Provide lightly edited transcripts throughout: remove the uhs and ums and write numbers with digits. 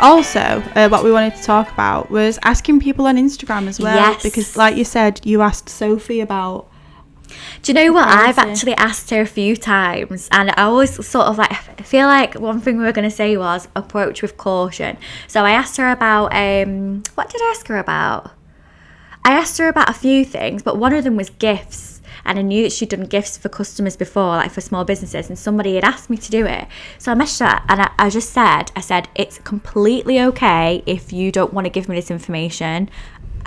Also, what we wanted to talk about was asking people on Instagram as well. Yes. Because like you said, you asked Sophie about... Do you know what? I've actually asked her a few times, and I always sort of like feel like one thing we were going to say was approach with caution. So I asked her about what did I ask her about? I asked her about a few things, but one of them was gifts, and I knew that she'd done gifts for customers before, like for small businesses, and somebody had asked me to do it. So I messaged her, and I just said, it's completely okay if you don't want to give me this information.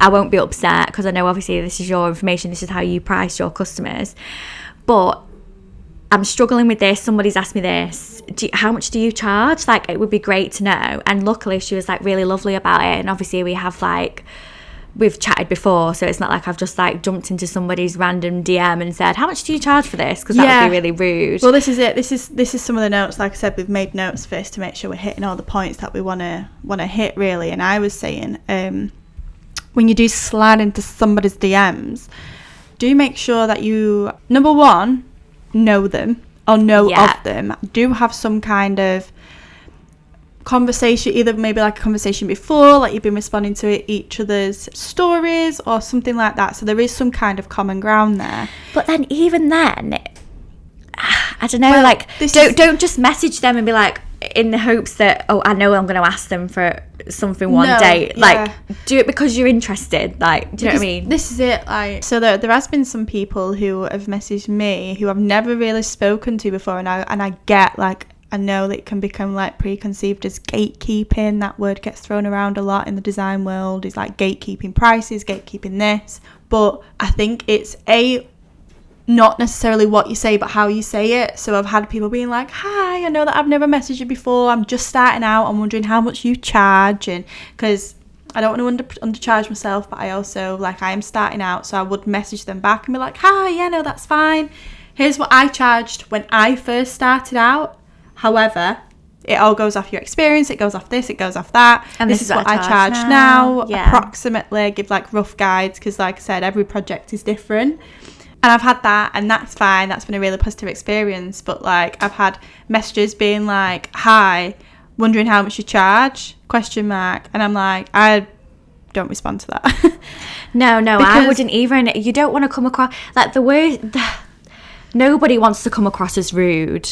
I won't be upset, because I know obviously this is your information, this is how you price your customers, but I'm struggling with this, somebody's asked me this, how much do you charge? Like, it would be great to know. And luckily she was like really lovely about it, and obviously we've chatted before, so it's not like I've just like jumped into somebody's random DM and said, how much do you charge for this? Because that would be really rude. Well, this is it. This is some of the notes. Like I said, we've made notes first to make sure we're hitting all the points that we want to hit, really. And I was saying, when you do slide into somebody's DMs, do make sure that you, number one, know them or know of them. Do have some kind of conversation, either maybe like a conversation before, like you've been responding to each other's stories or something like that. So there is some kind of common ground there. But then even then, I don't know, like, don't just message them and be like, in the hopes that, oh, I know I'm going to ask them for something one day. Like, do it because you're interested. Like, do you know what I mean? This is it. Like, so there has been some people who have messaged me who I've never really spoken to before, and I get, like, I know that it can become like preconceived as gatekeeping. That word gets thrown around a lot in the design world. It's like gatekeeping prices, gatekeeping this. But I think it's not necessarily what you say, but how you say it. So I've had people being like, hi, I know that I've never messaged you before, I'm just starting out, I'm wondering how much you charge. And because I don't want to undercharge myself, but I also, like, I am starting out, so I would message them back and be like, hi, yeah, no, that's fine, here's what I charged when I first started out, however, it all goes off your experience, it goes off this, it goes off that, and this is what I charge now. Approximately. I give like rough guides, because like I said, every project is different. And I've had that, and that's fine. That's been a really positive experience. But, like, I've had messages being like, hi, wondering how much you charge? ? And I'm like, I don't respond to that. No, I wouldn't even. You don't want to come across, like, nobody wants to come across as rude.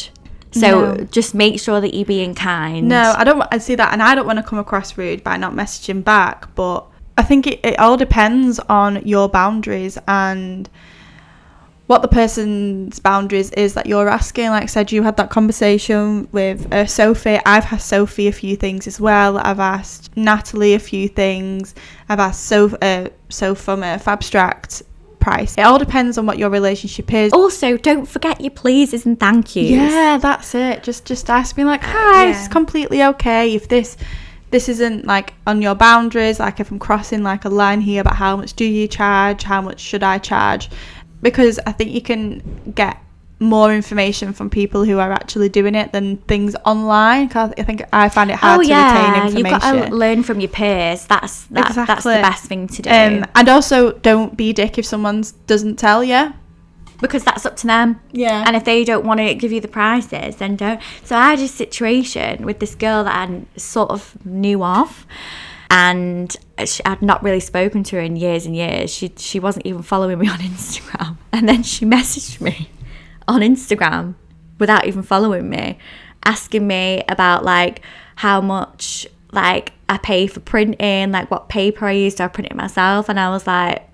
So just make sure that you're being kind. No, I see that. And I don't want to come across rude by not messaging back. But I think it all depends on your boundaries and what the person's boundaries is that you're asking. Like I said, you had that conversation with Sophie. I've asked Sophie a few things as well. I've asked Natalie a few things. I've asked Soph from Fabstract price. It all depends on what your relationship is. Also, don't forget your pleases and thank yous. Yeah, that's it. Just ask me like, hi, it's completely okay if this isn't like on your boundaries, like if I'm crossing like a line here about how much do you charge, how much should I charge. Because I think you can get more information from people who are actually doing it than things online. Because I think I find it hard to retain information. You've got to learn from your peers. That's the best thing to do. And also, don't be a dick if someone doesn't tell you. Because that's up to them. Yeah. And if they don't want to give you the prices, then don't. So I had a situation with this girl that I sort of knew of. And I'd not really spoken to her in years and years. She wasn't even following me on Instagram. And then she messaged me on Instagram without even following me, asking me about like how much like I pay for printing, like what paper I use, do I print it myself? And I was like,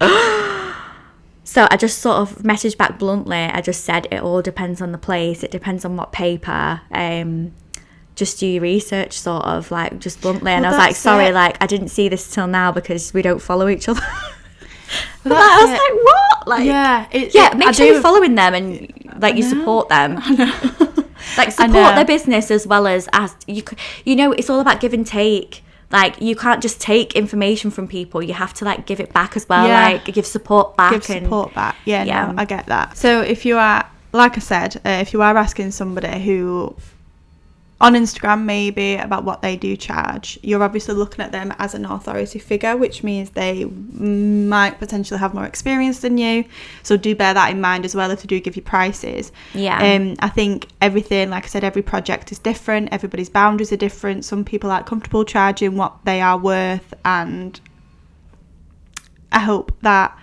so I just sort of messaged back bluntly. I just said it all depends on the place, it depends on what paper. Just do your research, sort of, like, just bluntly. And I was like, sorry, like, I didn't see this till now because we don't follow each other. I was like, what? Like, make sure you're following them and, like, you support them. I know. Like, support their business as well as you know, it's all about give and take. Like, you can't just take information from people. You have to, like, give it back as well. Yeah. Like, give support back. Yeah, no, I get that. So if you are, like I said, if you are asking somebody who on Instagram maybe about what they do charge, you're obviously looking at them as an authority figure, which means they might potentially have more experience than you. So do bear that in mind as well if they do give you prices. Yeah. I think everything, like I said, every project is different. Everybody's boundaries are different. Some people aren't comfortable charging what they are worth, and I hope that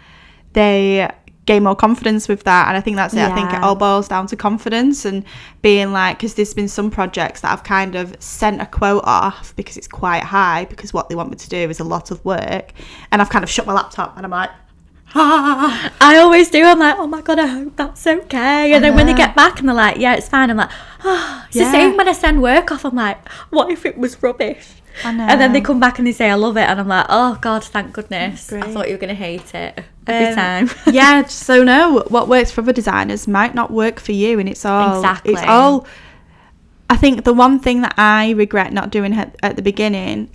they gain more confidence with that. And I think that's it. I think it all boils down to confidence and being like, because there's been some projects that I've kind of sent a quote off because it's quite high, because what they want me to do is a lot of work, and I've kind of shut my laptop and I'm like, I always do. I'm like, oh my god, I hope that's okay. And then when they get back and they're like, yeah, it's fine, I'm like, it's the same when I send work off. I'm like, what if it was rubbish? I know. And then they come back and they say I love it, and I'm like, oh god, thank goodness. Great. I thought you were gonna hate it every time. Yeah, so no, what works for other designers might not work for you, and it's all I think the one thing that I regret not doing at the beginning,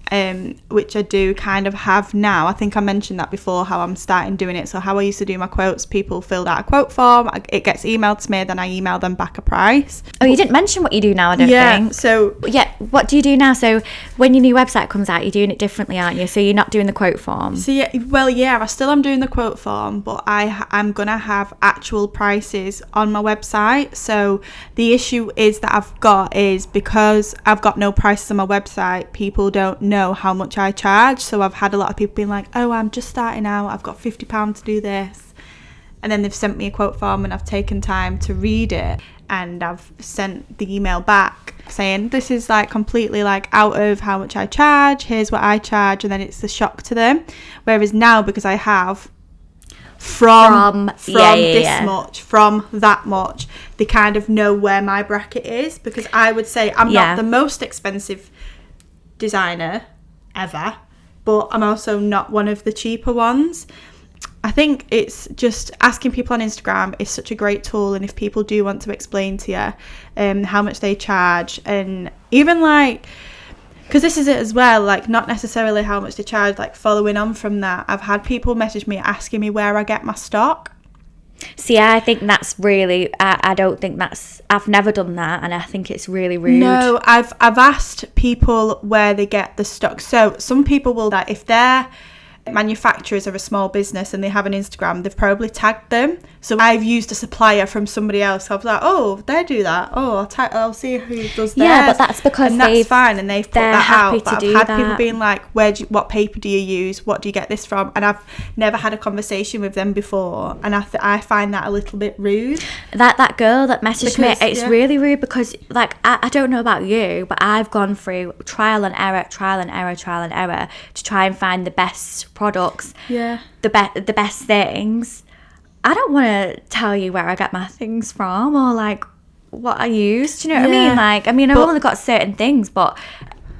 which I do kind of have now, I think I mentioned that before, how I'm starting doing it. So how I used to do my quotes, people filled out a quote form, it gets emailed to me, then I email them back a price. Oh, you didn't mention what you do now, I don't think. So yeah, what do you do now? So when your new website comes out, you're doing it differently, aren't you? So you're not doing the quote form. So I still am doing the quote form, but I'm gonna have actual prices on my website. So the issue is that I've got is because I've got no prices on my website, people don't know how much I charge. So I've had a lot of people being like, oh, I'm just starting out, I've got £50 to do this, and then they've sent me a quote form and I've taken time to read it, and I've sent the email back saying this is like completely like out of how much I charge, here's what I charge, and then it's a shock to them. Whereas now, because I have from this much, from that much, they kind of know where my bracket is, because I would say I'm not the most expensive designer ever, but I'm also not one of the cheaper ones. I think it's just asking people on Instagram is such a great tool, and if people do want to explain to you how much they charge, and even like, because this is it as well, like not necessarily how much they charge, like following on from that, I've had people message me asking me where I get my stock. See, I think that's really, I don't think that's, I've never done that, and I think it's really rude. No, I've asked people where they get the stock. So some people will, that if their manufacturers are a small business and they have an Instagram, they've probably tagged them. So I've used a supplier from somebody else. I was like, oh, they do that. Oh, I'll see who does theirs. Yeah, but that's because and that's fine, and they've put that out. But I've had people being like, what paper do you use? What do you get this from? And I've never had a conversation with them before, and I find that a little bit rude. That girl that messaged me, it's really rude, because like I don't know about you, but I've gone through trial and error to try and find the best products, the best things. I don't want to tell you where I get my things from, or like what I use. Do you know what I mean? Like, I mean, I've only got certain things, but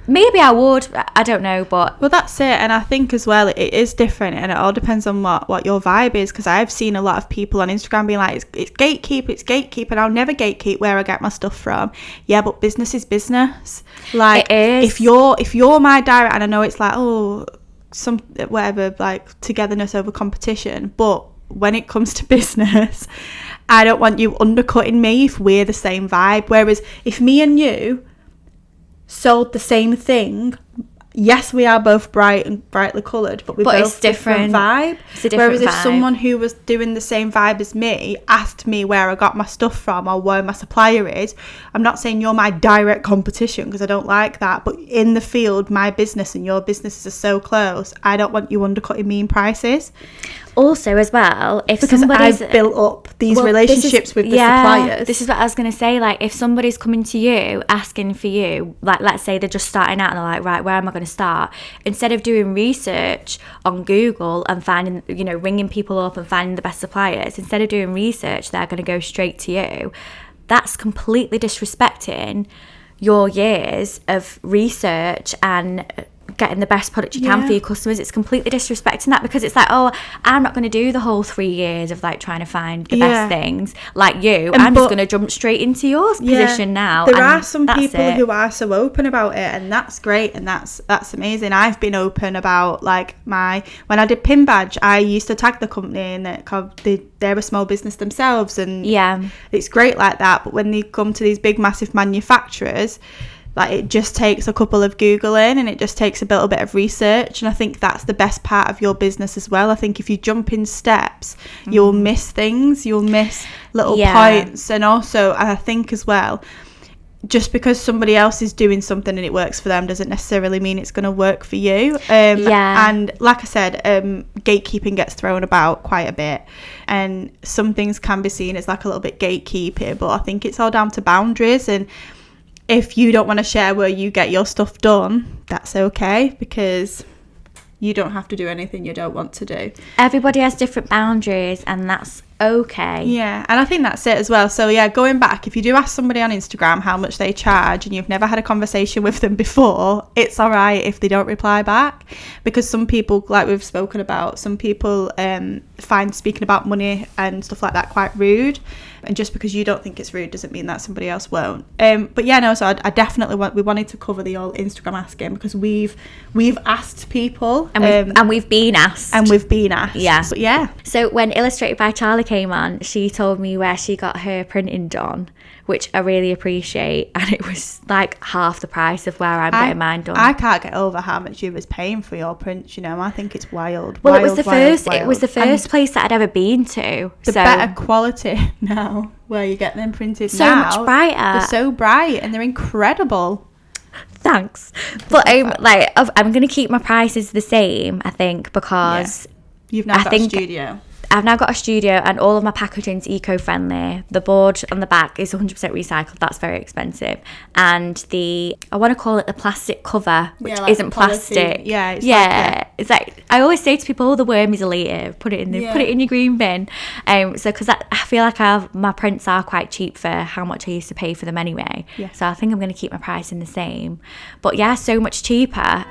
maybe I would. I don't know, but well, that's it. And I think as well, it is different, and it all depends on what your vibe is. Because I've seen a lot of people on Instagram being like, it's gatekeep, and I'll never gatekeep where I get my stuff from. Yeah, but business is business. Like, it is. If you're my direct, and I know it's like, oh, some whatever, like togetherness over competition, but when it comes to business, I don't want you undercutting me if we're the same vibe. Whereas if me and you sold the same thing, yes, we are both brightly coloured, but both it's different vibe. It's a different Whereas vibe. If someone who was doing the same vibe as me asked me where I got my stuff from or where my supplier is, I'm not saying you're my direct competition, because I don't like that, but in the field, my business and your businesses are so close, I don't want you undercutting me in prices. Also, as well, if because somebody's I've built up these relationships with the suppliers. This is what I was going to say. Like, if somebody's coming to you asking for you, like, let's say they're just starting out and they're like, right, where am I going to start? Instead of doing research on Google and finding, ringing people up and finding the best suppliers, instead of doing research, they're going to go straight to you. That's completely disrespecting your years of research and getting the best product you can for your customers. It's completely disrespecting that, because it's like, oh, I'm not going to do the whole 3 years of like trying to find the best things like you. I'm just going to jump straight into your position now. There are some people who are so open about it, and that's great, and that's amazing. I've been open about like when I did Pin Badge, I used to tag the company, and they're a small business themselves, and it's great like that. But when they come to these big massive manufacturers, Like, it just takes a couple of Googling, and it just takes a little bit of research. And I think that's the best part of your business as well. I think if you jump in steps, you'll miss things, you'll miss little points. And also, I think as well, just because somebody else is doing something and it works for them doesn't necessarily mean it's going to work for you. And like I said, gatekeeping gets thrown about quite a bit, and some things can be seen as like a little bit gatekeeping, but I think it's all down to boundaries. And if you don't want to share where you get your stuff done, that's okay, because you don't have to do anything you don't want to do. Everybody has different boundaries, and that's okay. Yeah, and I think that's it as well. So yeah, going back, if you do ask somebody on Instagram how much they charge and you've never had a conversation with them before, it's all right if they don't reply back, because some people, like we've spoken about, some people find speaking about money and stuff like that quite rude, and just because you don't think it's rude doesn't mean that somebody else won't. But yeah, no, so I definitely we wanted to cover the whole Instagram asking, because we've asked people, and we've been asked, yeah. But yeah, so when Illustrated by Charlie came on, she told me where she got her printing done, which I really appreciate, and it was like half the price of where I'm getting mine done. I can't get over how much you was paying for your prints, you know. I think it's wild. Well, it was the first place that I'd ever been to. The better quality now, where you get them printed so now, much brighter. They're so bright and they're incredible. Thanks. But I'm going to keep my prices the same, I think, because you've now got a studio. I've now got a studio, and all of my packaging's eco-friendly. The board on the back is 100% recycled. That's very expensive. And I want to call it the plastic cover, which isn't plastic. It's like I always say to people, the wormies will eat it. Put it in your green bin. So because I feel like my prints are quite cheap for how much I used to pay for them anyway. Yeah. So I think I'm going to keep my pricing the same. But yeah, so much cheaper.